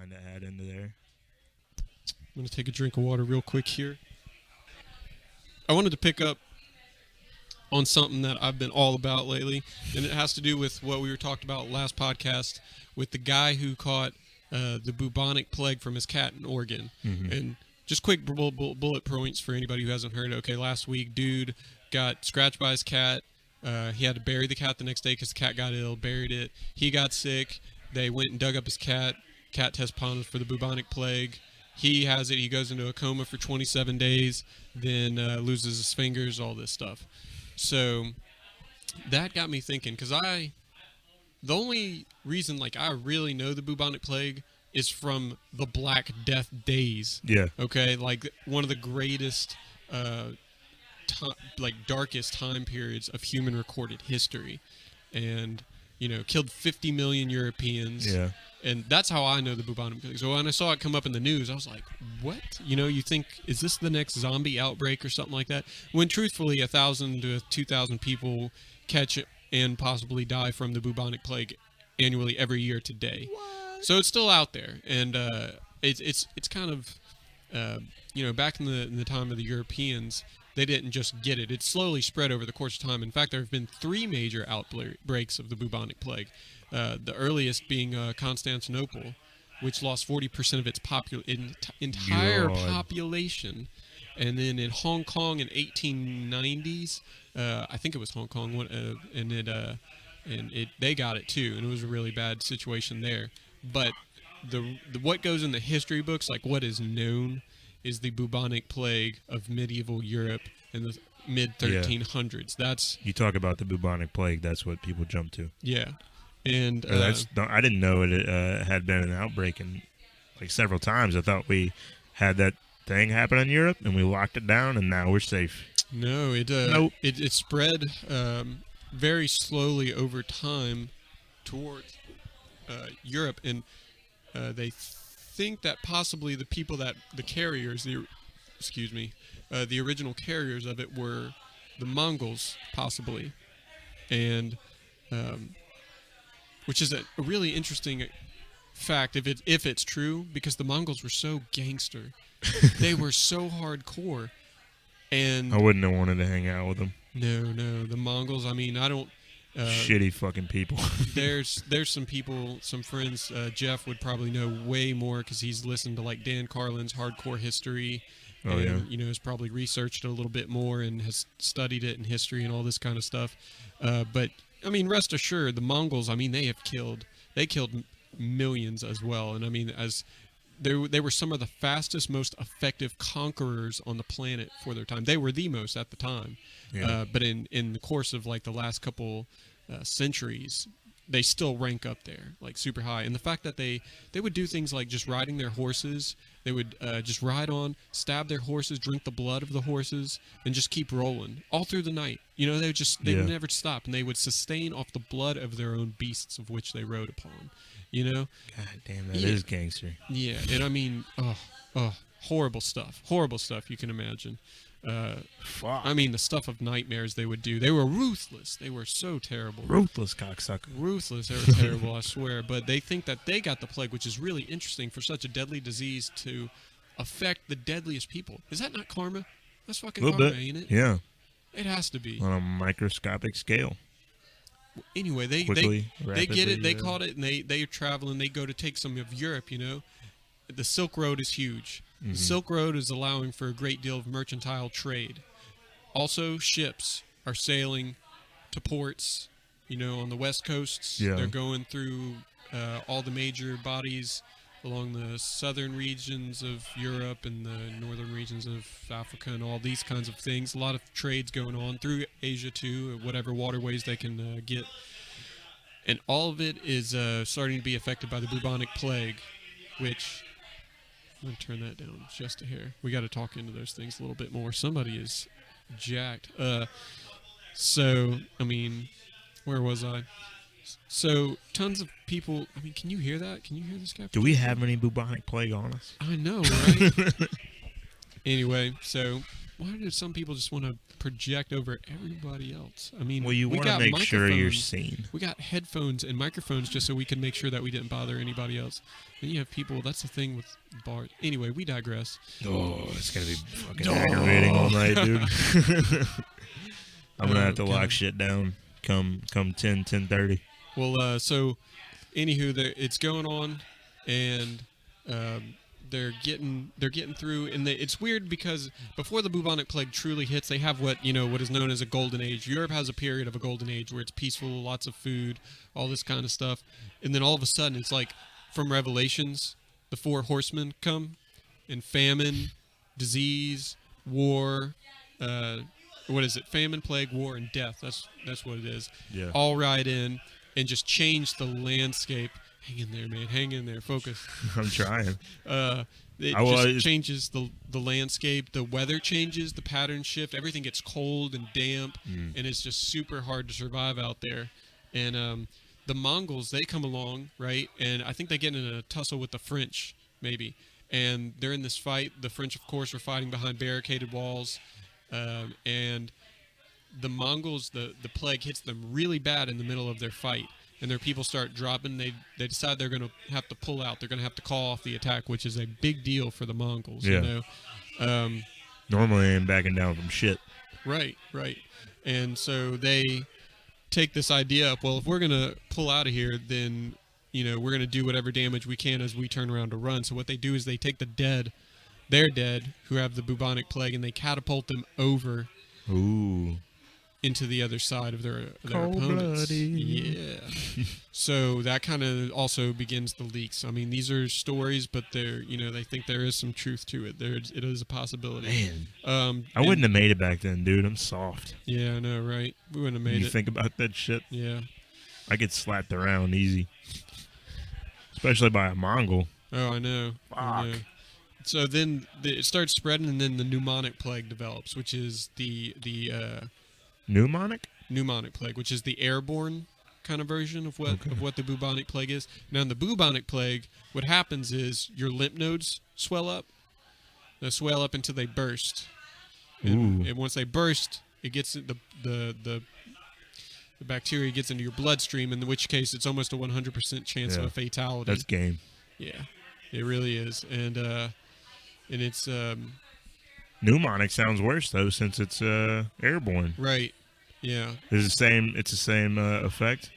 kind of add into there. I'm going to take a drink of water real quick here. I wanted to pick up on something that I've been all about lately, and it has to do with what we were talked about last podcast with the guy who caught the bubonic plague from his cat in Oregon. Mm-hmm. And just quick bullet points for anybody who hasn't heard. Okay, last week, dude got scratched by his cat. He had to bury the cat the next day because the cat got ill, buried it. He got sick. They went and dug up his cat. Cat test positive for the bubonic plague. He has it. He goes into a coma for 27 days, then loses his fingers, all this stuff. So that got me thinking, because the only reason I really know the bubonic plague is from the Black Death days. Yeah. Okay, one of the greatest, darkest time periods of human recorded history, and killed 50 million Europeans. Yeah. And that's how I know the bubonic plague. So when I saw it come up in the news, I was like, what? You think, is this the next zombie outbreak or something like that? When truthfully, 1,000 to 2,000 people catch it and possibly die from the bubonic plague annually every year today. What? So it's still out there. And it's kind of, back in the time of the Europeans, they didn't just get it. It slowly spread over the course of time. In fact, there have been 3 major outbreaks of the bubonic plague. The earliest being Constantinople, which lost 40% of its entire population. And then in Hong Kong in 1890s, I think it was Hong Kong, they got it too, and it was a really bad situation there. But the what goes in the history books, what is known, is the bubonic plague of medieval Europe in the mid 1300s. That's, you talk about the bubonic plague. That's what people jump to. Yeah. And I didn't know it had been an outbreak in several times. I thought we had that thing happen in Europe and we locked it down and now we're safe. No, Nope. it spread very slowly over time towards Europe, and they think that possibly the people the original carriers of it were the Mongols, possibly, and which is a really interesting fact if it's true, because the Mongols were so gangster. They were so hardcore. And I wouldn't have wanted to hang out with them. No, the Mongols, I don't... shitty fucking people. there's some friends, Jeff would probably know way more because he's listened to Dan Carlin's Hardcore History. Oh, and, yeah. Has probably researched it a little bit more and has studied it in history and all this kind of stuff. But rest assured, the Mongols, they killed millions as well. And as they were some of the fastest, most effective conquerors on the planet for their time. They were the most at the time. Yeah. But in the course of the last couple centuries, they still rank up there, super high. And the fact that they would do things like just riding their horses. They would just ride on, stab their horses, drink the blood of the horses, and just keep rolling all through the night. They would never stop, and they would sustain off the blood of their own beasts of which they rode upon. God damn, that is gangster. Yeah, and horrible stuff. Horrible stuff you can imagine. Fuck. The stuff of nightmares they would do. They were ruthless. They were so terrible. Ruthless cocksucker. Ruthless. They were terrible, I swear. But they think that they got the plague, which is really interesting for such a deadly disease to affect the deadliest people. Is that not karma? That's fucking karma, ain't it? Yeah. It has to be. On a microscopic scale. Anyway, they get it. They caught it, and they are traveling. They go to take some of Europe. The Silk Road is huge. Mm-hmm. The Silk Road is allowing for a great deal of mercantile trade. Also, ships are sailing to ports, on the west coasts. Yeah. They're going through all the major bodies along the southern regions of Europe and the northern regions of Africa and all these kinds of things. A lot of trades going on through Asia too, whatever waterways they can get. And all of it is starting to be affected by the bubonic plague, which... I'm going to turn that down just a hair. We got to talk into those things a little bit more. Somebody is jacked. Where was I? So, tons of people... can you hear that? Can you hear this guy? Do we have any bubonic plague on us? I know, right? Anyway, so why do some people just want to project over everybody else? I mean, Well, you we want to got make sure you're microphones. seen. We got headphones and microphones just so we can make sure that we didn't bother anybody else. And you have people. That's the thing with bars. Anyway, we digress. Oh, it's gonna be fucking aggravating all night, dude. I'm gonna have to lock shit down come 10:30. Well, so anywho, it's going on, and they're getting through, and it's weird because before the bubonic plague truly hits, they have what is known as a golden age. Europe has a period of a golden age where it's peaceful, lots of food, all this kind of stuff, and then all of a sudden it's like from Revelations, the four horsemen come, and famine, disease, war. What is it? Famine, plague, war, and death. That's what it is. Yeah. All right in and just change the landscape. Hang in there, man. Hang in there. Focus. I'm trying. It just changes the landscape. The weather changes. The patterns shift. Everything gets cold and damp, and it's just super hard to survive out there. And the Mongols, they come along, right? And I think they get in a tussle with the French, maybe. And they're in this fight. The French, of course, are fighting behind barricaded walls. And the Mongols, the plague hits them really bad in the middle of their fight. And their people start dropping. They decide they're going to have to pull out. They're going to have to call off the attack, which is a big deal for the Mongols. Yeah. Normally, I ain't backing down from shit. Right. And so they take this idea up. Well, if we're going to pull out of here, then we're going to do whatever damage we can as we turn around to run. So what they do is they take their dead who have the bubonic plague, and they catapult them over. Ooh. Into the other side of their opponents. Yeah. So that kind of also begins the leaks. I mean, these are stories, but they think there is some truth to it. It is a possibility. Man. I wouldn't have made it back then, dude. I'm soft. Yeah, I know, right? We wouldn't have made it. You think about that shit? Yeah. I get slapped around easy. Especially by a Mongol. Oh, I know. Fuck. I know. So then it starts spreading, and then the pneumonic plague develops, which is the Pneumonic plague, which is the airborne kind of version of what the bubonic plague is. Now, in the bubonic plague, what happens is your lymph nodes swell up. They swell up until they burst. And once they burst, it gets the bacteria gets into your bloodstream, in which case it's almost a 100% chance of a fatality. That's game. Yeah, it really is. And it's pneumonic sounds worse though, since it's airborne. Right. Yeah. It's the same effect.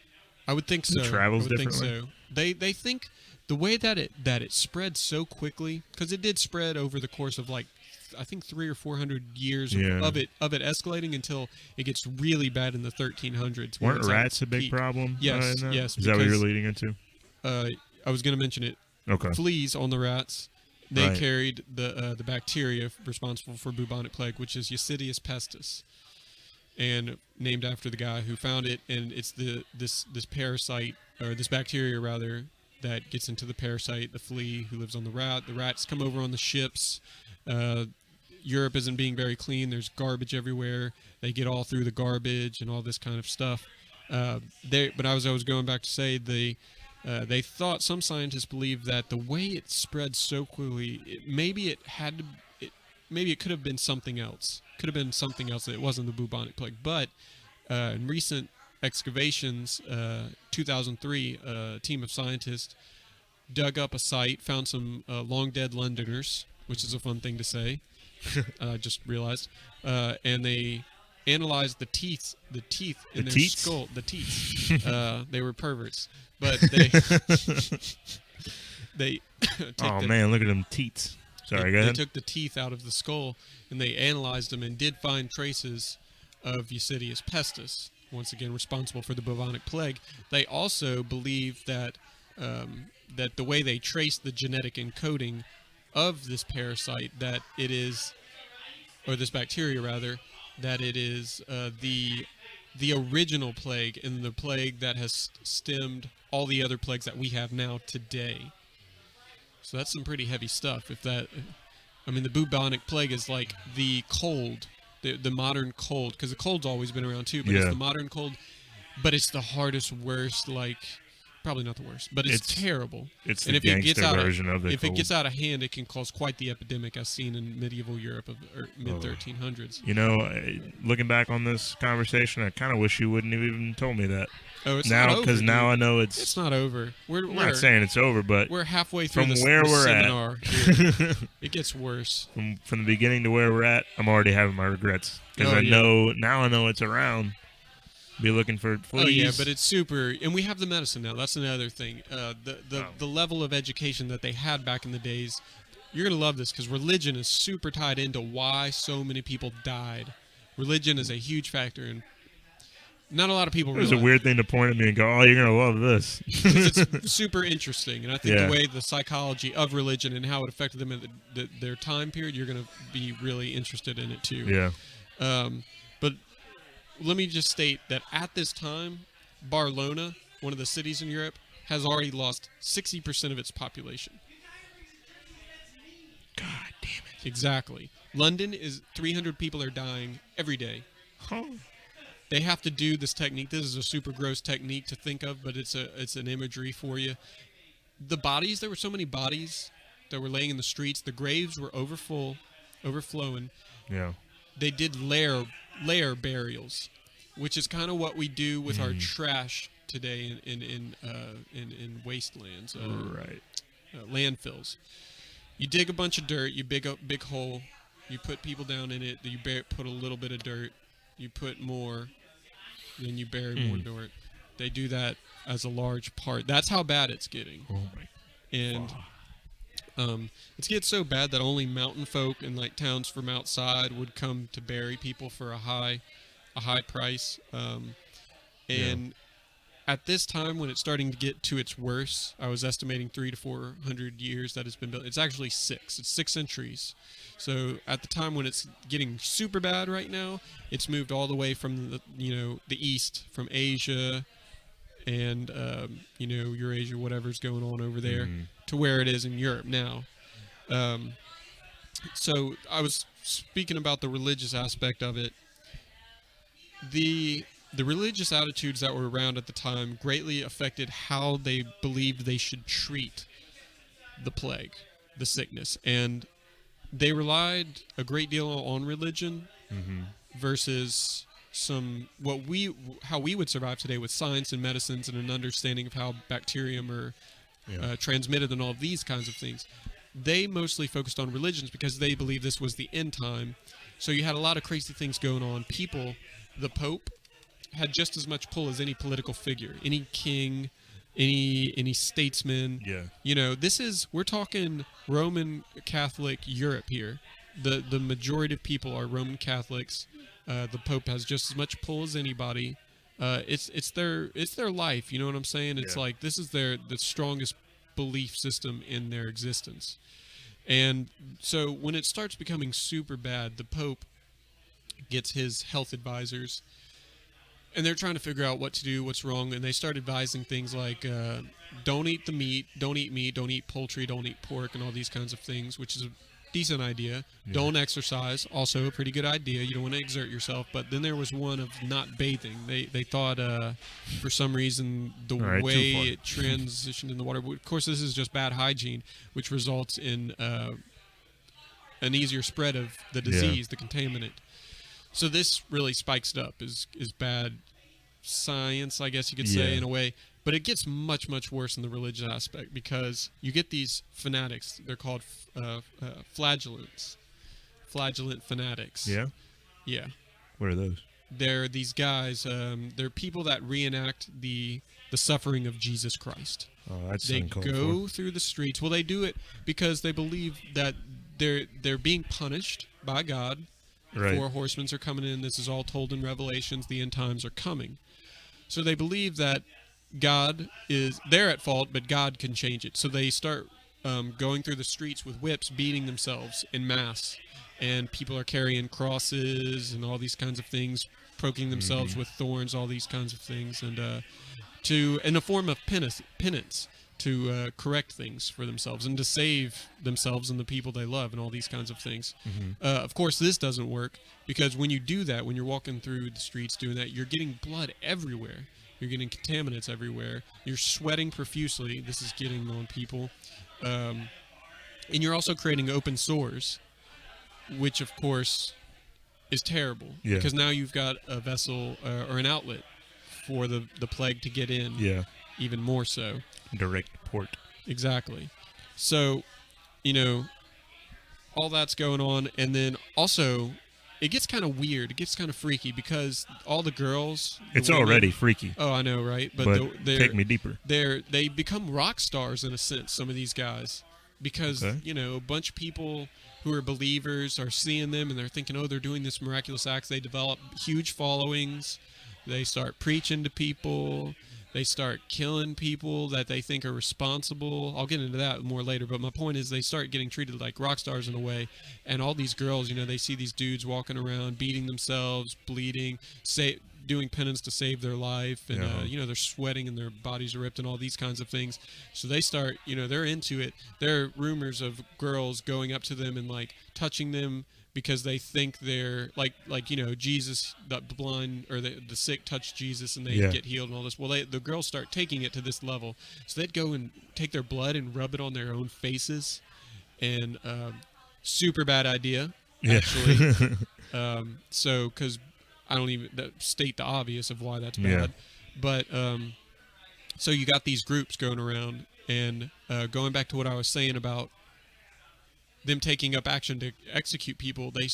I would think so. It travels differently. Think so. They think the way that it spread so quickly, because it did spread over the course of I think 300 or 400 years of it escalating until it gets really bad in the 1300s. Weren't rats a big problem? Yes, yes. Is that what you're leading into? I was going to mention it. Okay. Fleas on the rats. They carried the bacteria responsible for bubonic plague, which is Ysidius pestis, and named after the guy who found it. And it's this parasite, or this bacteria rather, that gets into the parasite, the flea, who lives on the rat. The rats come over on the ships. Europe isn't being very clean. There's garbage everywhere. They get all through the garbage and all this kind of stuff. But I was going back to say they thought, some scientists believe that the way it spread so quickly, maybe it could have been something else. Could have been something else that it wasn't the bubonic plague. But in recent excavations, 2003, a team of scientists dug up a site, found some long dead Londoners, which is a fun thing to say. I just realized, and they analyzed the teeth in their skull. The teeth. They were perverts, but they. Man, look at them teats. Sorry, go ahead. They took the teeth out of the skull and they analyzed them and did find traces of Ysidius pestis, once again responsible for the bubonic plague. They also believe that that the way they traced the genetic encoding of this parasite, that it is, or this bacteria rather, that it is the original plague, and the plague that has stemmed all the other plagues that we have now today. So that's some pretty heavy stuff. The bubonic plague is like the cold, the modern cold, because the cold's always been around too, but it's the modern cold, but it's the hardest, worst, probably not the worst, but it's terrible. It's and the gangster version of the if cold. it gets out of hand, it can cause quite the epidemic as seen in medieval Europe of mid 1300s. You know, looking back on this conversation, I kind of wish you wouldn't have even told me that. Oh, it's now not over, because now I know it's not over. I'm not saying it's over, but we're halfway through from where we're seminar here. It gets worse. From the beginning to where we're at, I'm already having my regrets because I know it's around. Be looking for fleas. Oh yeah, but it's super, and we have the medicine now. That's another thing. The level of education that they had back in the days. You're gonna love this because religion is super tied into why so many people died. Religion is a huge factor, and not a lot of people realize. It's a weird thing to point at me and go, "Oh, you're gonna love this." It's super interesting, and I think the way the psychology of religion and how it affected them in their time period, you're gonna be really interested in it too. Yeah. But let me just state that at this time, Barcelona, one of the cities in Europe, has already lost 60% of its population. God damn it. Exactly. London is 300 people are dying every day. They have to do this technique. This is a super gross technique to think of, but it's an imagery for you. The bodies, there were so many bodies that were laying in the streets. The graves were overflowing. Yeah. They did layer burials, which is kind of what we do with our trash today in wastelands, right? Landfills. You dig a bunch of dirt, you dig a big hole, you put people down in it. You put a little bit of dirt, you put more, then you bury more dirt. They do that as a large part. That's how bad it's getting. Oh my! And it's getting so bad that only mountain folk and like towns from outside would come to bury people for a high price. At this time, when it's starting to get to its worst, I was estimating 300 to 400 years that it's been built. It's actually 6. It's 6 centuries. So at the time when it's getting super bad right now, it's moved all the way from the east, from Asia and Eurasia, whatever's going on over there, to where it is in Europe now. So I was speaking about the religious aspect of it. The religious attitudes that were around at the time greatly affected how they believed they should treat the plague, the sickness, and they relied a great deal on religion versus how we would survive today with science and medicines and an understanding of how bacterium are transmitted and all of these kinds of things. They mostly focused on religions because they believed this was the end time. So you had a lot of crazy things going on. The Pope had just as much pull as any political figure, any king, any statesman. Yeah. We're talking Roman Catholic Europe here. The majority of people are Roman Catholics. The Pope has just as much pull as anybody. It's their life. You know what I'm saying? It's like this is the strongest belief system in their existence. And so when it starts becoming super bad, the Pope gets his health advisors, and they're trying to figure out what to do, what's wrong, and they start advising things like don't eat meat, don't eat poultry, don't eat pork, and all these kinds of things, which is a decent idea. Yeah. Don't exercise, also a pretty good idea. You don't want to exert yourself. But then there was one of not bathing. They thought for some reason the way it transitioned in the water. Of course, this is just bad hygiene, which results in an easier spread of the disease, the contaminant. So this really spikes it up, is bad science, I guess you could say, in a way. But it gets much, much worse in the religious aspect because you get these fanatics. They're called flagellants. Flagellant fanatics. Yeah? Yeah. What are those? They're these guys, they're people that reenact the suffering of Jesus Christ. Oh, that's They go through the streets. Well, they do it because they believe that they're being punished by God. Right. 4 horsemen are coming in. This is all told in Revelations. The end times are coming. So they believe that they're at fault, but God can change it. So they start going through the streets with whips, beating themselves in mass. And people are carrying crosses and all these kinds of things, poking themselves with thorns, all these kinds of things. And in a form of penance to correct things for themselves and to save themselves and the people they love and all these kinds of things. Of course, this doesn't work because when you do that, when you're walking through the streets doing that, you're getting blood everywhere. You're getting contaminants everywhere. You're sweating profusely. This is getting on people. And you're also creating open sores, which, of course, is terrible. Yeah. Because now you've got a vessel or an outlet for the plague to get in. Yeah. Even more so. Direct port. Exactly. So, all that's going on. And then also, it gets kind of weird. It gets kind of freaky because all the girls... It's already freaky. Oh, I know, right? But take me deeper. They become rock stars in a sense, some of these guys. Because, a bunch of people who are believers are seeing them and they're thinking, oh, they're doing this miraculous acts. They develop huge followings. They start preaching to people. They start killing people that they think are responsible. I'll get into that more later, but my point is they start getting treated like rock stars in a way. And all these girls, they see these dudes walking around, beating themselves, bleeding, doing penance to save their life. And, they're sweating and their bodies are ripped and all these kinds of things. So they start, they're into it. There are rumors of girls going up to them and, touching them, because they think they're like Jesus, the blind or the sick touch Jesus and they get healed and all this. Well, the girls start taking it to this level, so they'd go and take their blood and rub it on their own faces, and super bad idea, actually. So because I don't even state the obvious of why that's bad, but so you got these groups going around, and going back to what I was saying about them taking up action to execute people, they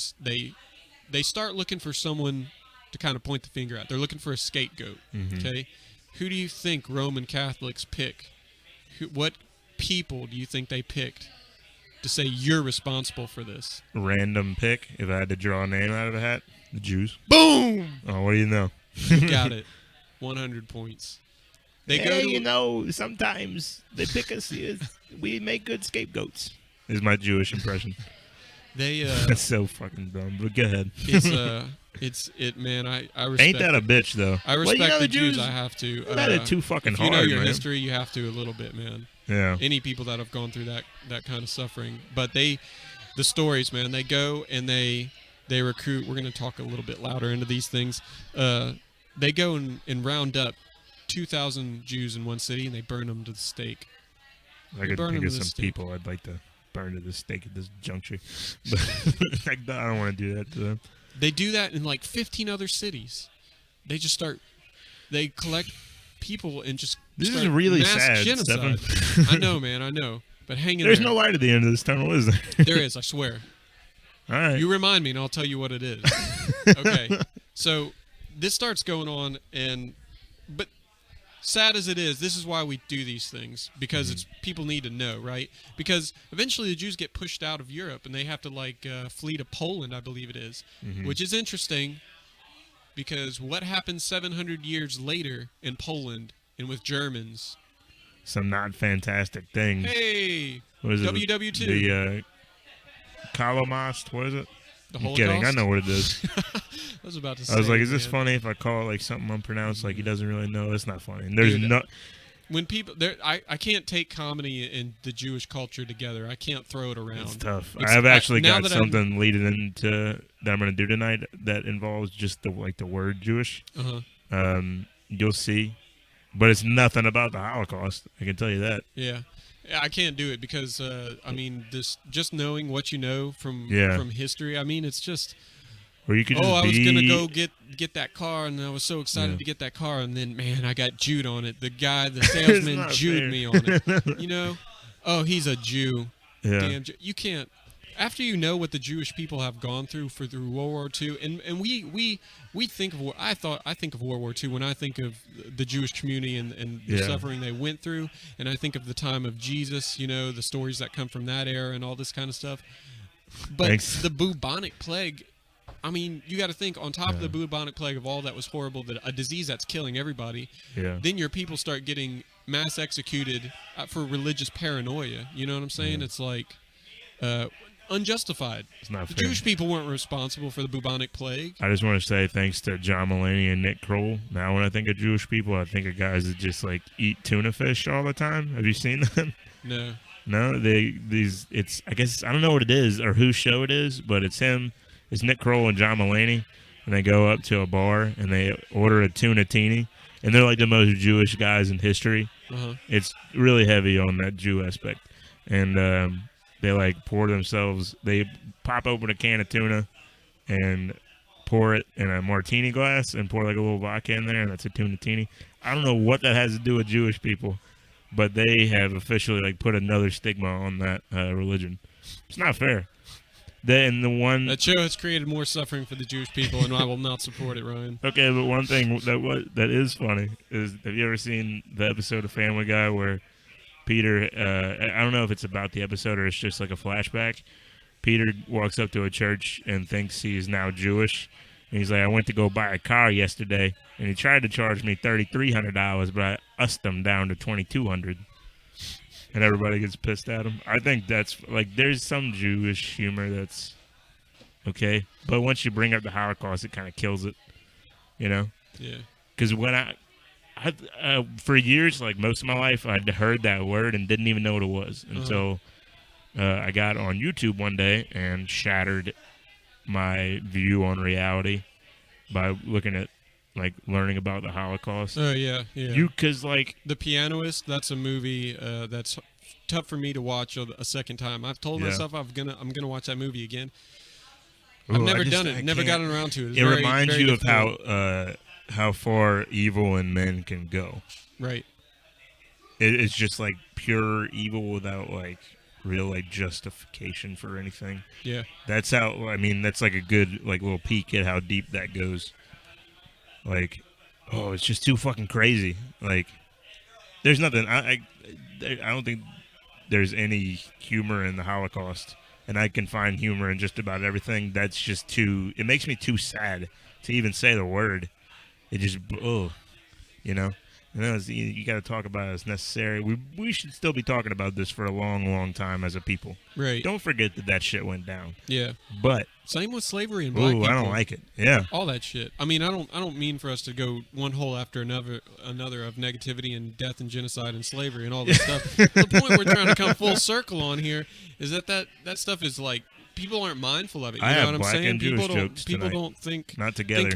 start looking for someone to kind of point the finger at. They're looking for a scapegoat. Okay, who do you think Roman Catholics pick? What people do you think they picked to say you're responsible for this? Random pick. If I had to draw a name out of a hat, the Jews. Boom! Oh, what do you know? You got it. 100 points. Sometimes they pick us. We make good scapegoats. Is my Jewish impression. That's so fucking dumb. But go ahead. Man. I respect. Ain't that a bitch though? I respect the Jews. I have to. That is too fucking hard. If you know your man. history, you have to a little bit, man. Yeah. Any people that have gone through that kind of suffering, but the stories, man. They go and they recruit. We're gonna talk a little bit louder into these things. They go and round up 2,000 Jews in one city and they burn them to the stake. I could think of some people I'd like to burn to the stake at this juncture. But I don't want to do that to them. They do that in 15 other cities. They just they collect people and just this is really mass sad, genocide. Stephen. I know, man, I know. But hang in There's there. no light at the end of this tunnel, is there? There is, I swear. All right. You remind me and I'll tell you what it is. Okay. So this starts going on, but sad as it is, this is why we do these things, because it's people need to know, right? Because eventually the Jews get pushed out of Europe and they have to flee to Poland, I believe it is, which is interesting because what happened 700 years later in Poland and with Germans? Some not fantastic things. Hey, what is WW2. The Holocaust, what is it? The I'm Holocaust? kidding. I know what it is. I was about to say. I was like, is this funny if I call it something unpronounced? He doesn't really know. It's not funny. And there's no. When people, I can't take comedy and the Jewish culture together. I can't throw it around. It's tough. I've actually got something leading into that I'm going to do tonight that involves just the word Jewish. You'll see, but it's nothing about the Holocaust. I can tell you that. Yeah. I can't do it because this just knowing what you know from history. I mean, it's just. Or you could just I was gonna go get that car, and I was so excited to get that car, and then man, I got Jewed on it. The salesman Jewed me on it. Oh, he's a Jew. Yeah. Damn, you can't. After you know what the Jewish people have gone through through World War II, and we think of I think of World War II when I think of the Jewish community and the suffering they went through, and I think of the time of Jesus, the stories that come from that era and all this kind of stuff. But the bubonic plague, I mean, you got to think on top of the bubonic plague of all that was horrible, a disease that's killing everybody. Yeah. Then your people start getting mass executed for religious paranoia. You know what I'm saying? Yeah. It's like. Unjustified. It's not the fair. Jewish people weren't responsible for the bubonic plague. I just want to say thanks to John Mulaney and Nick Kroll. Now when I think of Jewish people, I think of guys that just eat tuna fish all the time. Have you seen them? No. No, it's I guess I don't know what it is or whose show it is, but it's him. It's Nick Kroll and John Mulaney, and they go up to a bar and they order a tuna teeny, and they're like the most Jewish guys in history. Uh-huh. It's really heavy on that Jew aspect, and they like pour themselves. They pop open a can of tuna and pour it in a martini glass and pour like a little vodka in there, and that's a tunatini. I don't know what that has to do with Jewish people, but they have officially like put another stigma on that religion. It's not fair. That show has created more suffering for the Jewish people, and I will not support it, Ryan. Okay, but one thing that is funny is, have you ever seen the episode of Family Guy where Peter, I don't know if it's about the episode or it's just like a flashback. Peter walks up to a church and thinks he's now Jewish. And he's like, I went to go buy a car yesterday, and he tried to charge me $3,300, but I ussed him down to $2,200. And everybody gets pissed at him. I think that's, like, there's some Jewish humor that's okay. But once you bring up the Holocaust, it kind of kills it, you know? Yeah. Because when I for years, like most of my life, I'd heard that word and didn't even know what it was until I got on YouTube one day and shattered my view on reality by looking at, like, learning about the Holocaust. Oh, yeah. Because, like... The Pianist, that's a movie that's tough for me to watch a second time. I've told myself I'm gonna watch that movie again. I've never done it. Never gotten around to it. It reminds you of how far evil and men can go. Right. It's just like pure evil without like real like justification for anything. Yeah. That's how. I mean, that's like a good like little peek at how deep that goes. Like, oh, it's just too fucking crazy. Like, there's nothing. I don't think there's any humor in the Holocaust, and I can find humor in just about everything. That's just too. It makes me too sad to even say the word. It just, you know. You got to talk about it as necessary. We should still be talking about this for a long, long time as a people. Right. Don't forget that shit went down. Yeah. But same with slavery and black people. I don't like it. Yeah. All that shit. I mean, I don't mean for us to go one hole after another of negativity and death and genocide and slavery and all this stuff. The point we're trying to come full circle on here is that stuff is like, people aren't mindful of it. You know what I'm saying? People don't think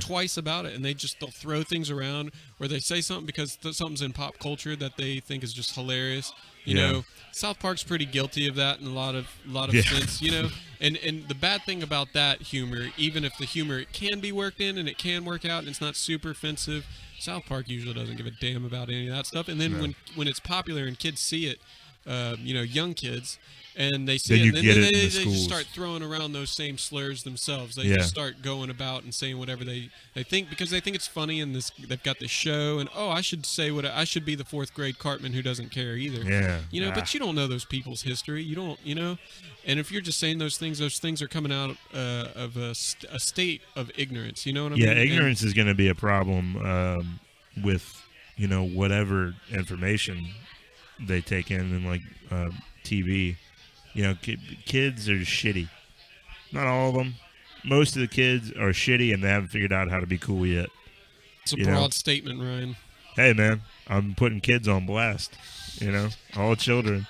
twice about it, and they'll throw things around, or they say something because something's in pop culture that they think is just hilarious. You know, South Park's pretty guilty of that in a lot of sense. You know, and the bad thing about that humor, even if the humor can be worked in and it can work out and it's not super offensive, South Park usually doesn't give a damn about any of that stuff. And then when it's popular and kids see it, young kids. And they see it, and then they just start throwing around those same slurs themselves. They just start going about and saying whatever they think because they think it's funny, and they've got this show, and I should say I should be the fourth grade Cartman who doesn't care either. Yeah. But you don't know those people's history. You don't, and if you're just saying those things are coming out of a state of ignorance. You know what I mean? Yeah, ignorance is going to be a problem with whatever information they take in and like TV. Kids are shitty. Not all of them. Most of the kids are shitty, and they haven't figured out how to be cool yet. It's a broad statement, Ryan. Hey, man, I'm putting kids on blast. All children.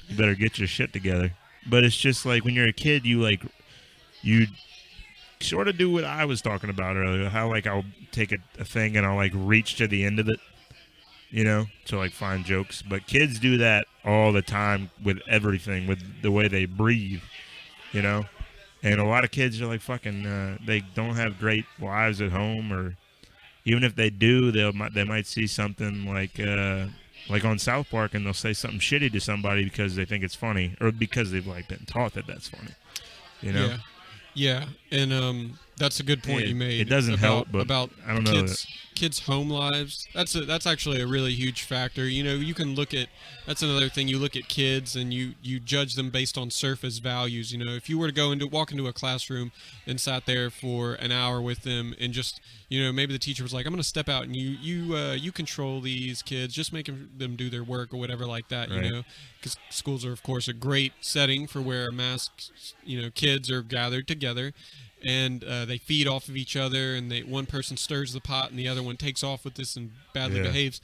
You better get your shit together. But it's just like when you're a kid, you sort of do what I was talking about earlier. How like I'll take a thing and I'll like reach to the end of it. To like find jokes. But kids do that all the time with everything, with the way they breathe, And a lot of kids are like fucking, they don't have great lives at home, or even if they do, they might see something like on South Park, and they'll say something shitty to somebody because they think it's funny, or because they've like been taught that that's funny, Yeah, and that's a good point you made. It doesn't help, but about I don't know kids' home lives. That's actually a really huge factor. You can look at that's another thing. You look at kids and you judge them based on surface values. If you were to walk into a classroom and sat there for an hour with them and just maybe the teacher was like, I'm going to step out and you control these kids, just make them do their work or whatever like that. Right. Because schools are of course a great setting for where kids are gathered together. And they feed off of each other, and one person stirs the pot, and the other one takes off with this and badly behaves.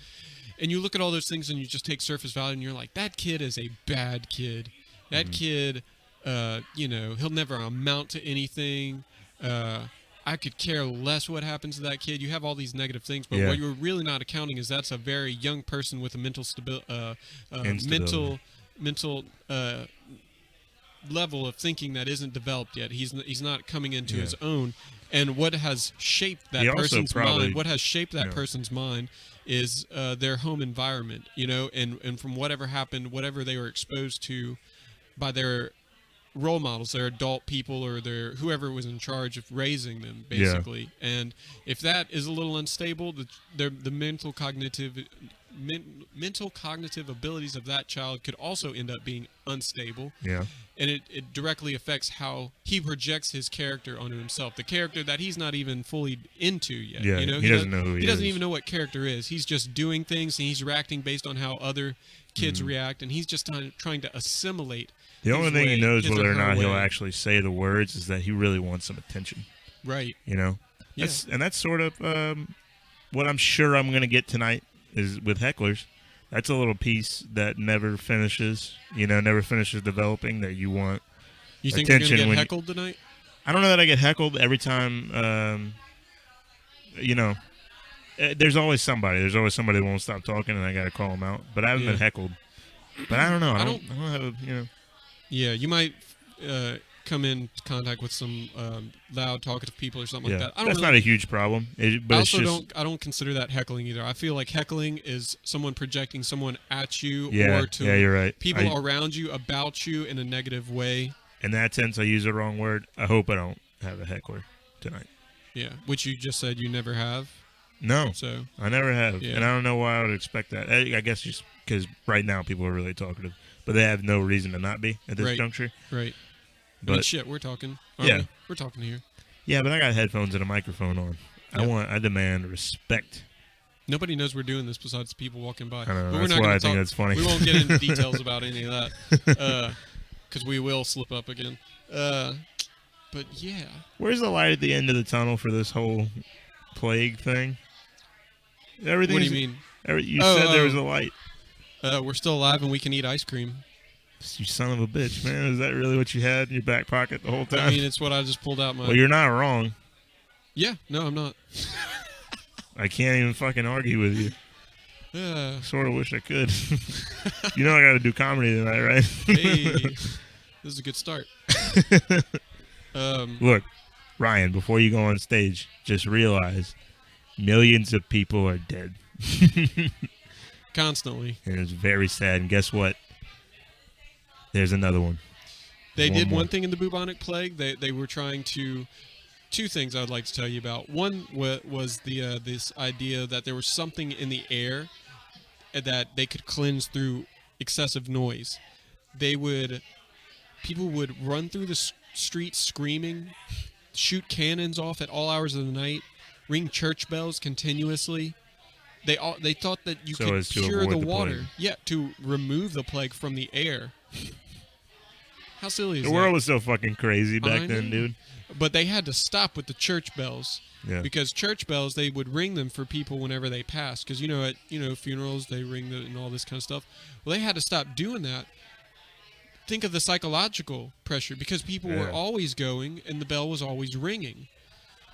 And you look at all those things, and you just take surface value, and you're like, that kid is a bad kid. That kid, he'll never amount to anything. I could care less what happens to that kid. You have all these negative things, but what you're really not accounting is that's a very young person with a mental mental level of thinking that isn't developed yet. He's not coming into his own. And what has shaped that person's mind? What has shaped that person's mind is their home environment, and from whatever happened, whatever they were exposed to by their role models, their adult people, or their whoever was in charge of raising them, basically. And if that is a little unstable, the mental cognitive abilities of that child could also end up being unstable. Yeah. And it directly affects how he projects his character onto himself. The character that he's not even fully into yet. Yeah, he doesn't know who he is. He doesn't even know what character is. He's just doing things, and he's reacting based on how other kids react, and he's just trying to assimilate. The only thing he knows whether or not he'll actually say the words is that he really wants some attention. Right. That's sort of what I'm sure I'm going to get tonight is with hecklers. That's a little piece that never finishes, never finishes developing, that you want. You think you're going to get heckled tonight? I don't know that I get heckled every time, there's always somebody. There's always somebody that won't stop talking, and I got to call them out. But I haven't been heckled. But I don't know. I don't have Yeah, you might come in contact with some loud, talkative people or something like that. That's not a huge problem. I don't consider that heckling either. I feel like heckling is someone projecting someone at you or to you're right. people around you, about you in a negative way. In that sense, I use the wrong word. I hope I don't have a heckler tonight. Yeah, which you just said you never have. No, so I never have, and I don't know why I would expect that. I guess just because right now people are really talkative, but they have no reason to not be at this juncture. Right. But shit, we're talking. We're talking here. Yeah, but I got headphones and a microphone on. Yeah. I demand respect. Nobody knows we're doing this besides people walking by. I know, but that's why I think that's funny. We won't get into details about any of that, because we will slip up again. But yeah. Where's the light at the end of the tunnel for this whole plague thing? What do you mean? You said there was a light. We're still alive and we can eat ice cream. You son of a bitch, man. Is that really what you had in your back pocket the whole time? I mean, it's what I just pulled out my... Well, you're not wrong. Yeah, no, I'm not. I can't even fucking argue with you. Sort of wish I could. I got to do comedy tonight, right? Hey, this is a good start. Look, Ryan, before you go on stage, just realize millions of people are dead. Constantly. And it's very sad. And guess what? There's another one. They did one thing in the bubonic plague. They were trying to... Two things I would like to tell you about. One was the this idea that there was something in the air that they could cleanse through excessive noise. People would run through the streets screaming, shoot cannons off at all hours of the night, ring church bells continuously. They thought that you could cure the water. Yeah, to remove the plague from the air. How silly is that? The world was so fucking crazy back then, dude. But they had to stop with the church bells. Yeah. Because church bells, they would ring them for people whenever they passed. Because, at funerals, they ring them and all this kind of stuff. Well, they had to stop doing that. Think of the psychological pressure. Because people were always going, and the bell was always ringing.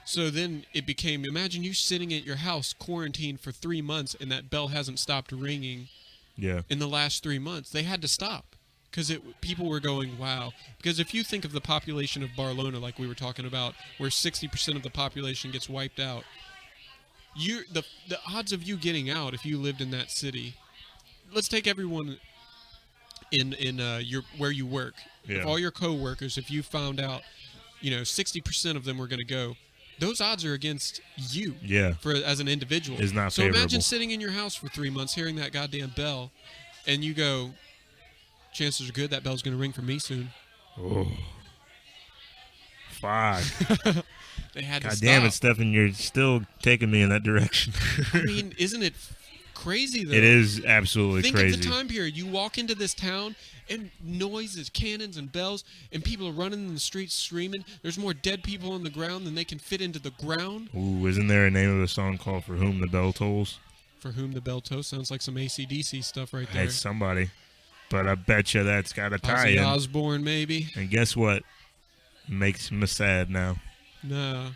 So then it became, imagine you sitting at your house quarantined for 3 months, and that bell hasn't stopped ringing in the last 3 months. They had to stop. Because people were going, wow. Because if you think of the population of Barcelona, like we were talking about, where 60% of the population gets wiped out, the odds of you getting out if you lived in that city. Let's take everyone in where you work. Yeah. If all your coworkers, if you found out, 60% of them were going to go, those odds are against you. Yeah. As an individual. Is not so favorable. Imagine sitting in your house for 3 months, hearing that goddamn bell, and you go, chances are good that bell's going to ring for me soon. Oh. Fuck. They had to God stop. damn it, Stephen, you're still taking me in that direction. I mean, isn't it crazy, though? It is absolutely crazy. Think of the time period. You walk into this town, and noises, cannons, and bells, and people are running in the streets screaming. There's more dead people on the ground than they can fit into the ground. Ooh, isn't there a name of a song called For Whom the Bell Tolls? For Whom the Bell Tolls sounds like some AC/DC stuff right there. It's somebody. But I bet you that's got a tie-in. Ozzy Osbourne, maybe. And guess what? Makes me sad now. No.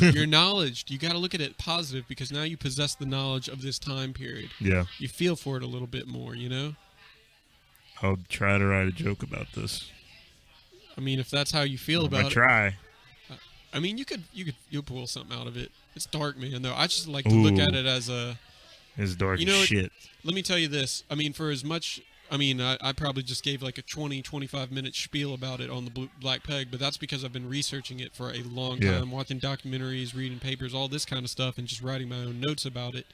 Your knowledge, you got to look at it positive because now you possess the knowledge of this time period. Yeah. You feel for it a little bit more, you know? I'll try to write a joke about this. I mean, if that's how you feel about it. Try. I mean, you'll pull something out of it. It's dark, man, though. I just like to look at it as a... It's dark as shit. Let me tell you this. I mean, for as much... I mean, I probably just gave like a 20, 25-minute spiel about it on the Black Peg, but that's because I've been researching it for a long time, watching documentaries, reading papers, all this kind of stuff, and just writing my own notes about it.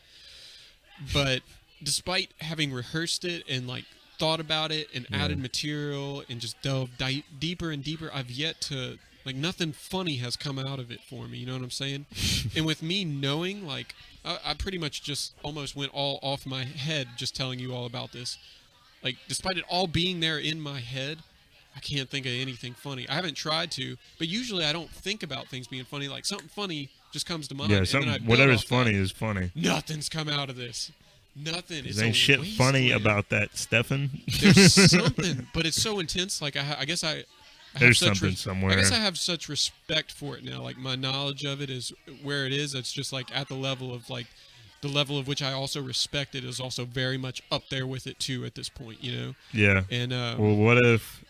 But despite having rehearsed it and like thought about it and added material and just delved deeper and deeper, I've yet to... Like, nothing funny has come out of it for me, you know what I'm saying? And with me knowing, like, I pretty much just almost went all off my head just telling you all about this. Like, despite it all being there in my head, I can't think of anything funny. I haven't tried to, but usually I don't think about things being funny. Like, something funny just comes to mind. Yeah, whatever's funny is funny. Nothing's come out of this. Nothing. There ain't shit funny about that, Stefan. There's something, but it's so intense. Like, I guess there's something somewhere. I guess I have such respect for it now. Like, my knowledge of it is where it is. It's just like at the level of like the level of which I also respect it is also very much up there with it too at this point, you know? Yeah. And well, what if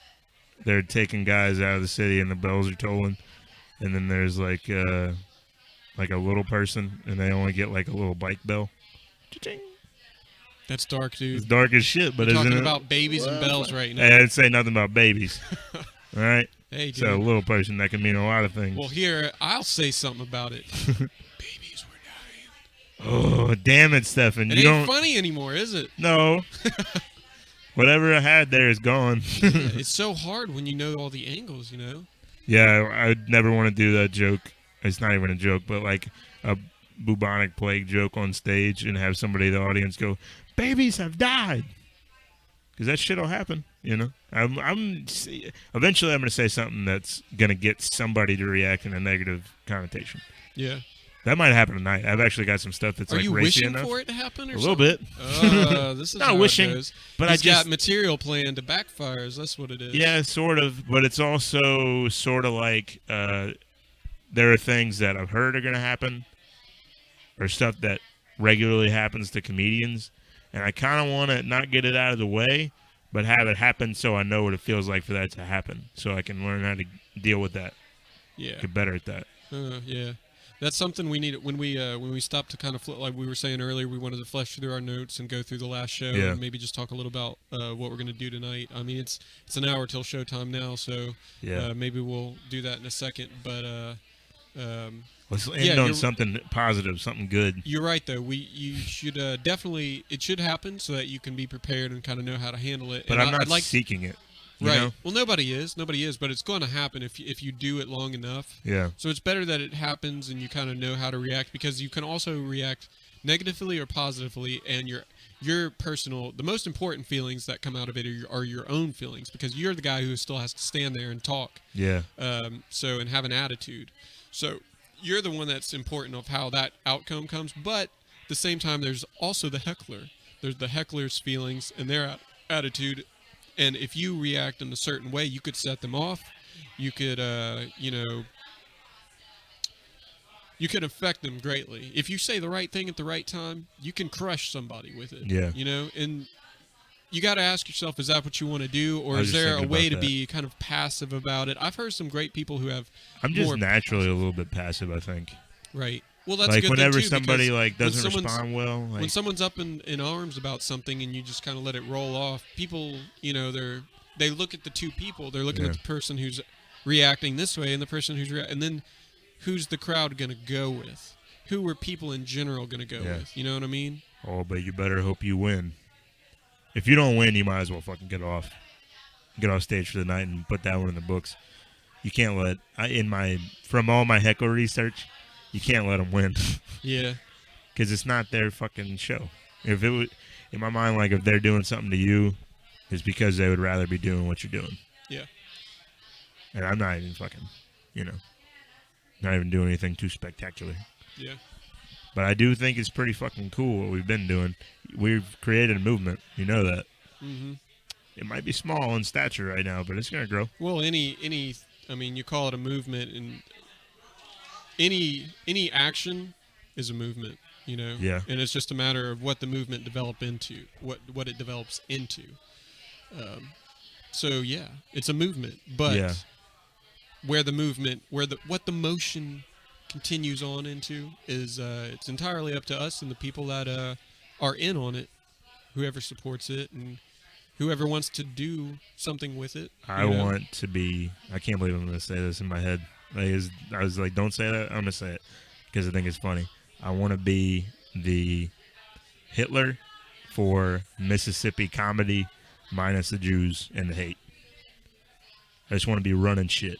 they're taking guys out of the city and the bells are tolling, and then there's like a little person and they only get like a little bike bell? Cha-ching. That's dark, dude. It's dark as shit, but we're isn't talking it? about babies and bells right now. Hey, I didn't say nothing about babies. All right? Hey, dude. So a little person, that can mean a lot of things. Well, here, I'll say something about it. Babies were dying. Oh, damn it, Stefan. It ain't funny anymore, is it? No. Whatever I had there is gone. It's so hard when you know all the angles, you know? Yeah, I'd never want to do that joke. It's not even a joke, but like a bubonic plague joke on stage and have somebody in the audience go, "Babies have died." Because that shit will happen, you know. Eventually I'm going to say something that's going to get somebody to react in a negative connotation. Yeah. That might happen tonight. I've actually got some stuff that's Are like you racy wishing enough. for it to happen or a little bit. This is not how wishing, it goes. but He's I just got material planned to backfires. That's what it is. Yeah, sort of. But it's also sort of like there are things that I've heard are going to happen, or stuff that regularly happens to comedians, and I kind of want to not get it out of the way, but have it happen so I know what it feels like for that to happen, so I can learn how to deal with that. Yeah. Get better at that. Yeah. That's something we need when we stop to kind of like we were saying earlier. We wanted to flesh through our notes and go through the last show and maybe just talk a little about what we're going to do tonight. I mean, it's an hour till showtime now, so maybe we'll do that in a second. But let's end on something positive, something good. You're right, though. You should definitely it should happen so that you can be prepared and kind of know how to handle it. But I'm not seeking it. Right. You know? Well, nobody is, but it's going to happen if you do it long enough. Yeah. So it's better that it happens and you kind of know how to react, because you can also react negatively or positively, and your personal, the most important feelings that come out of it are your own feelings, because you're the guy who still has to stand there and talk. Yeah. And have an attitude. So you're the one that's important of how that outcome comes, but at the same time, there's also the heckler. There's the heckler's feelings and their attitude. And if you react in a certain way, you could set them off. You could, you could affect them greatly. If you say the right thing at the right time, you can crush somebody with it. Yeah. You know, and you got to ask yourself, is that what you want to do? Or is there a way to be kind of passive about it? I've heard some great people who have I'm just naturally a little bit passive, I think. Right. Well, that's like a good whenever thing too, somebody like doesn't respond well. Like, when someone's up in arms about something and you just kind of let it roll off, people, you know, they look at the two people. They're looking at the person who's reacting this way and the person who's and then who's the crowd going to go with? Who are people in general going to go with? You know what I mean? Oh, but you better hope you win. If you don't win, you might as well fucking get off stage for the night and put that one in the books. You can't let from all my heckle research. You can't let them win. Yeah. Because it's not their fucking show. If it would, in my mind, like if they're doing something to you, it's because they would rather be doing what you're doing. Yeah. And I'm not even fucking, not even doing anything too spectacular. Yeah. But I do think it's pretty fucking cool what we've been doing. We've created a movement. You know that. Mm-hmm. It might be small in stature right now, but it's going to grow. Well, I mean, you call it a movement, and any action is a movement, Yeah. and it's just a matter of what the movement develops into. So yeah, it's a movement, but Yeah. what the motion continues on into is it's entirely up to us and the people that are in on it, whoever supports it and whoever wants to do something with it. I want to be. I can't believe I'm going to say this in my head. I was like, don't say that. I'm going to say it because I think it's funny. I want to be the Hitler for Mississippi comedy minus the Jews and the hate. I just want to be running shit.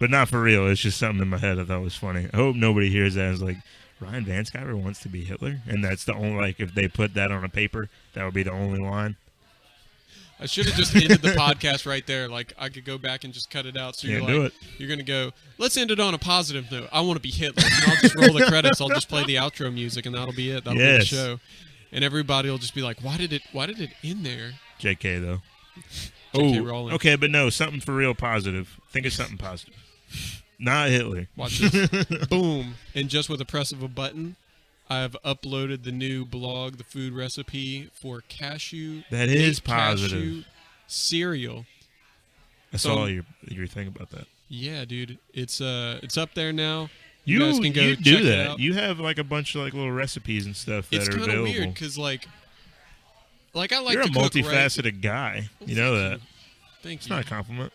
But not for real. It's just something in my head I thought was funny. I hope nobody hears that and is like, Ryan Vanskiver wants to be Hitler? And that's the only, like, if they put that on a paper, that would be the only line. I should have just ended the podcast right there. Like, I could go back and just cut it out. So you're going to go, let's end it on a positive note. I want to be Hitler. And I'll just roll the credits. I'll just play the outro music, and that'll be it. That'll be the show. And everybody will just be like, why did it end there? JK, though. JK Rowling. Okay, but no, something for real positive. Think of something positive. Not Hitler. Watch this. Boom. And just with a press of a button, I've uploaded the new blog, the food recipe for cashew. That is positive. Cashew cereal. I saw your thing about that. Yeah, dude. It's up there now. You guys can go you check do it that. out. You have like a bunch of like little recipes and stuff that it's are available. It's kind of weird because like I like You're to a cook, multifaceted right? guy. Well, you know that. Thank you. It's not a compliment.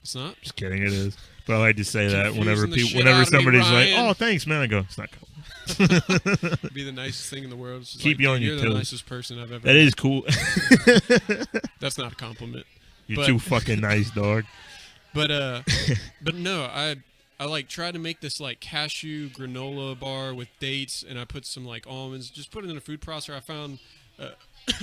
It's not? Just kidding. It is. But I like to say that Confusing whenever somebody's like, Ryan. "Oh, thanks, man," I go, "It's not a compliment." It'd be the nicest thing in the world. It's just Keep like, you on your you're toes. the nicest person I've ever That met. is cool. That's not a compliment. You're too fucking nice, dog. But no, I like tried to make this like cashew granola bar with dates, and I put some like almonds. Just put it in a food processor. I found.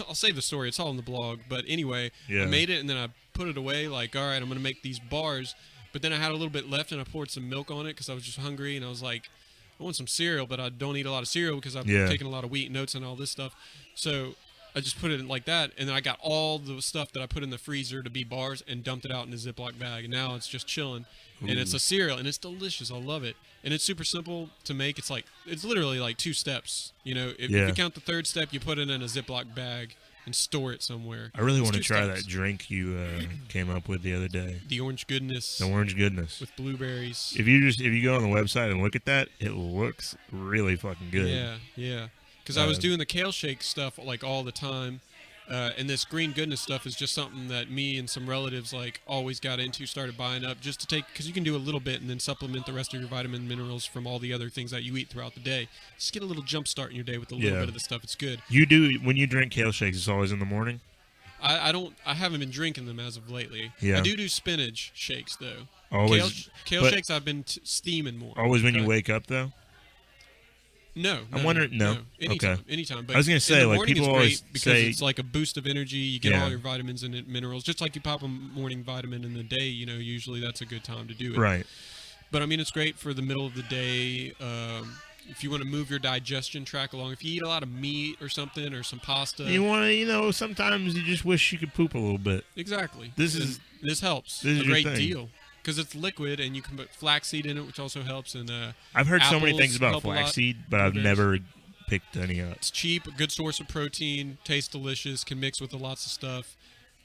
I'll save the story. It's all in the blog. But anyway, I made it and then I put it away. Like, all right, I'm gonna make these bars. But then I had a little bit left, and I poured some milk on it because I was just hungry, and I was like, I want some cereal, but I don't eat a lot of cereal because I've taken a lot of wheat and oats and all this stuff. So I just put it in like that, and then I got all the stuff that I put in the freezer to be bars and dumped it out in a Ziploc bag, and now it's just chilling. And it's a cereal, and it's delicious. I love it. And it's super simple to make. It's literally like 2 steps. If you count the third step, you put it in a Ziploc bag and store it somewhere. I really want to try that drink you came up with the other day. The orange goodness. The orange goodness with blueberries. If you go on the website and look at that, it looks really fucking good. Yeah. Because I was doing the kale shake stuff like all the time, and this green goodness stuff is just something that me and some relatives like always got into, started buying up just to take, because you can do a little bit and then supplement the rest of your vitamin and minerals from all the other things that you eat throughout the day. Just get a little jump start in your day with a little bit of the stuff. It's good. You do when you drink kale shakes. It's always in the morning. I haven't been drinking them as of lately. Yeah. I do spinach shakes though. Always kale shakes I've been steaming more. Always when you wake up though. No, I'm wondering. No, anytime. But I was gonna say, like, people always because say it's like a boost of energy. You get all your vitamins and minerals, just like you pop a morning vitamin in the day. Usually that's a good time to do it. Right. But I mean, it's great for the middle of the day. If you want to move your digestion track along, if you eat a lot of meat or something or some pasta, you want to. Sometimes you just wish you could poop a little bit. Exactly. This helps this a is great deal. Because it's liquid, and you can put flaxseed in it, which also helps. And I've heard so many things about flaxseed, but I've never picked any up. It's cheap, a good source of protein, tastes delicious, can mix with lots of stuff,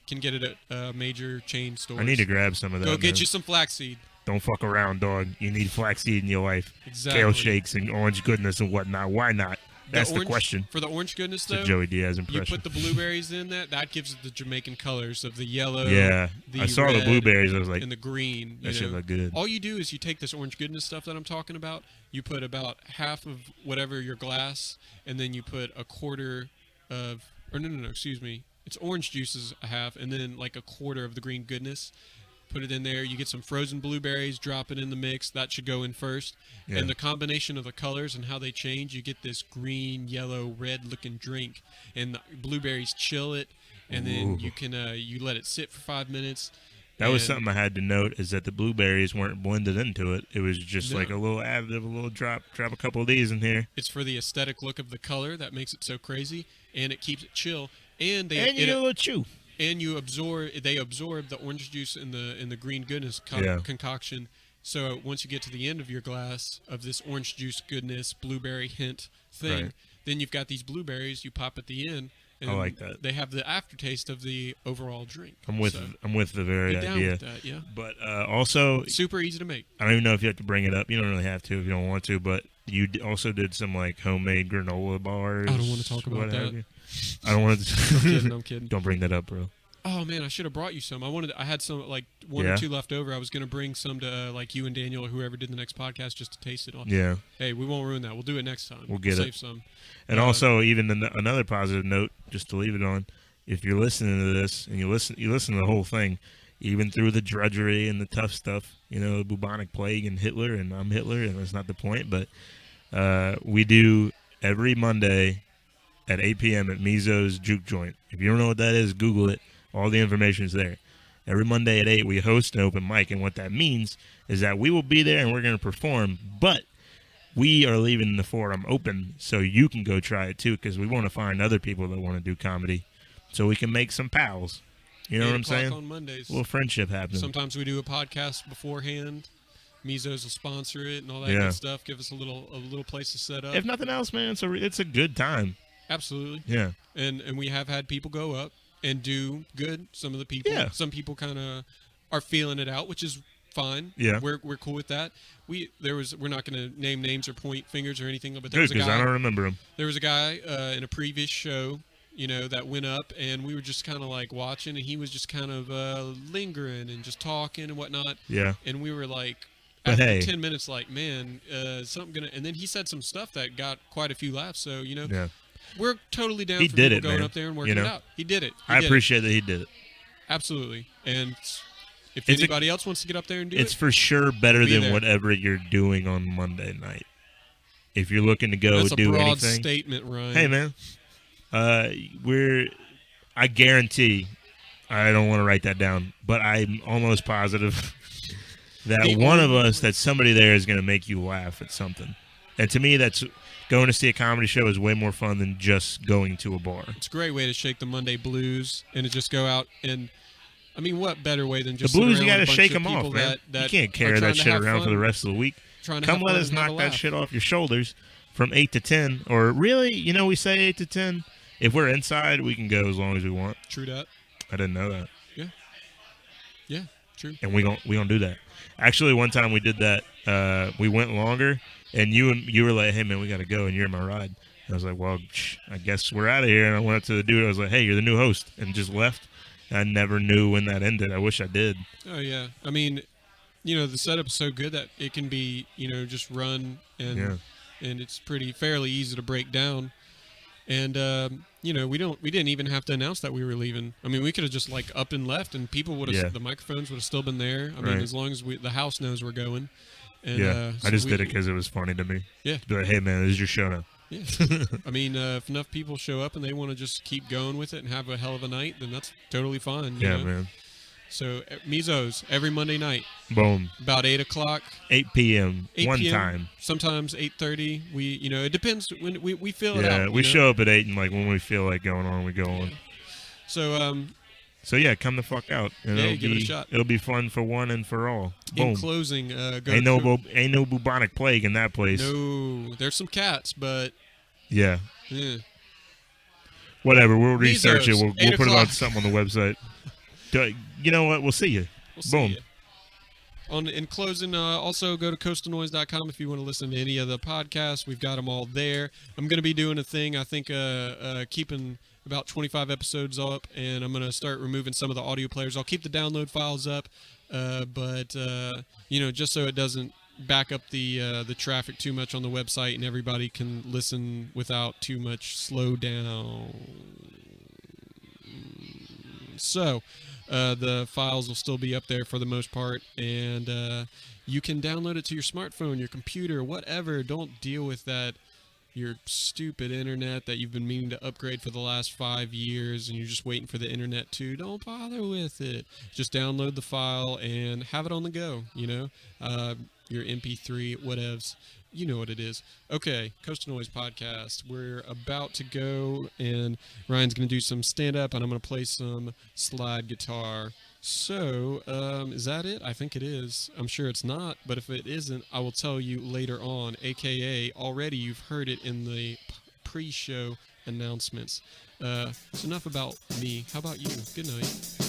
can get it at major chain stores. I need to grab some of that. Go get you some flaxseed. Don't fuck around, dog. You need flaxseed in your life. Exactly. Kale shakes and orange goodness and whatnot. Why not? That's the question. For the orange goodness, though, it's a Joey Diaz impression. You put the blueberries in that gives it the Jamaican colors of the yellow. Yeah, I saw the blueberries. I was like, and the green. That should look good. All you do is you take this orange goodness stuff that I'm talking about. You put about half of whatever your glass, and then you put a quarter of, or no, excuse me. It's orange juices a half, and then like a quarter of the green goodness. Put it in there. You get some frozen blueberries, drop it in the mix. That should go in first. Yeah. And the combination of the colors and how they change, you get this green, yellow, red-looking drink. And the blueberries chill it, and then you can you let it sit for 5 minutes. That was something I had to note, is that the blueberries weren't blended into it. It was just like a little additive, a little drop a couple of these in here. It's for the aesthetic look of the color that makes it so crazy, and it keeps it chill. And you get a little chew. And they absorb the orange juice and the green goodness concoction So once you get to the end of your glass of this orange juice goodness, blueberry hint thing, Right. then you've got these blueberries you pop at the end. And I like that. They have the aftertaste of the overall drink. I'm with the very get down idea. with that, yeah. But also, super easy to make. I don't even know if you have to bring it up. You don't really have to if you don't want to. But you also did some like homemade granola bars. I don't want to talk about that. I don't want to. I'm kidding. Don't bring that up, bro. Oh man, I should have brought you some. I had some like one or two left over. I was gonna bring some to like you and Daniel or whoever did the next podcast just to taste it all. Yeah. Hey, we won't ruin that. We'll do it next time. We'll save some. And also, even another positive note, just to leave it on, if you're listening to this and you listen to the whole thing, even through the drudgery and the tough stuff, the bubonic plague and Hitler, and I'm Hitler, and that's not the point, but we do every Monday at 8 p.m. at Mizo's Juke Joint. If you don't know what that is, Google it. All the information is there. Every Monday at 8, we host an open mic, and what that means is that we will be there and we're going to perform, but we are leaving the forum open so you can go try it too, because we want to find other people that want to do comedy so we can make some pals. You know what I'm saying? On Mondays. A little friendship happening. Sometimes we do a podcast beforehand. Mizo's will sponsor it and all that good stuff. Give us a little place to set up. If nothing else, man, it's a good time. Absolutely. Yeah. And we have had people go up and do good. Some of the people. Yeah. Some people kind of are feeling it out, which is fine. Yeah. We're cool with that. We're not going to name names or point fingers or anything, but there was a guy. Because I don't remember him. There was a guy in a previous show, that went up, and we were just kind of like watching, and he was just kind of lingering and just talking and whatnot. Yeah. And we were like, after 10 minutes, like, man, something gonna. And then he said some stuff that got quite a few laughs. So yeah. We're totally down he for did people it, going man. up there and working it out. He did it. I appreciate that he did it. Absolutely. And if anybody else wants to get up there and do it's for sure better than whatever you're doing on Monday night. If you're looking to go That's do a broad anything. Statement, Ryan. Hey, man. I guarantee, I don't want to write that down, but I'm almost positive that one of us, that somebody there is going to make you laugh at something. And to me, that's going to see a comedy show is way more fun than just going to a bar. It's a great way to shake the Monday blues and to just go out and, I mean, what better way than just the blues? You got to shake them off, man. You can't carry that shit around for the rest of the week. Come let us knock that shit off your shoulders from 8 to 10. Or really, we say 8 to 10. If we're inside, we can go as long as we want. True that. I didn't know that. Yeah. Yeah, true. And we don't do that. Actually, one time we did that. We went longer, and you were like, "Hey man, we got to go," and you're in my ride. And I was like, "Well, I guess we're out of here." And I went up to the dude. I was like, "Hey, you're the new host," and just left. I never knew when that ended. I wish I did. Oh yeah, I mean, the setup is so good that it can be, just run and it's fairly easy to break down. And we didn't even have to announce that we were leaving. I mean, we could have just like up and left, and people would have the microphones would have still been there. I mean, as long as the house knows we're going. And, I just did it because it was funny to me. Yeah. To be like, hey man, this is your show now. Yeah. I mean, if enough people show up and they want to just keep going with it and have a hell of a night, then that's totally fine. You know? Man. So Mizo's every Monday night. Boom. About 8 o'clock. 8 p.m. 8 one p.m., time. Sometimes 8:30. We, it depends when we fill it out. Yeah, we show up at 8, and like when we feel like going on, we go on. So yeah, come the fuck out. And give it a shot. It'll be fun for one and for all. Boom. In closing, ain't no bubonic plague in that place. No, there's some cats, but yeah. Whatever, we'll research it. We'll put it on something on the website. You know what? We'll see you. Boom. See you. In closing, also go to coastalnoise.com if you want to listen to any of the podcasts. We've got them all there. I'm going to be doing a thing, I think, keeping about 25 episodes up, and I'm going to start removing some of the audio players. I'll keep the download files up, but just so it doesn't back up the traffic too much on the website and everybody can listen without too much slowdown. So the files will still be up there for the most part, and you can download it to your smartphone, your computer, whatever. Don't deal with your stupid internet that you've been meaning to upgrade for the last 5 years, and you're just waiting for the internet to. Don't bother with it. Just download the file and have it on the go, your MP3, whatevs. You know what it is. Okay, Coastal Noise Podcast. We're about to go, and Ryan's going to do some stand-up, and I'm going to play some slide guitar. So, is that it? I think it is. I'm sure it's not, but if it isn't, I will tell you later on, aka already you've heard it in the pre-show announcements. It's enough about me. How about you? Good night.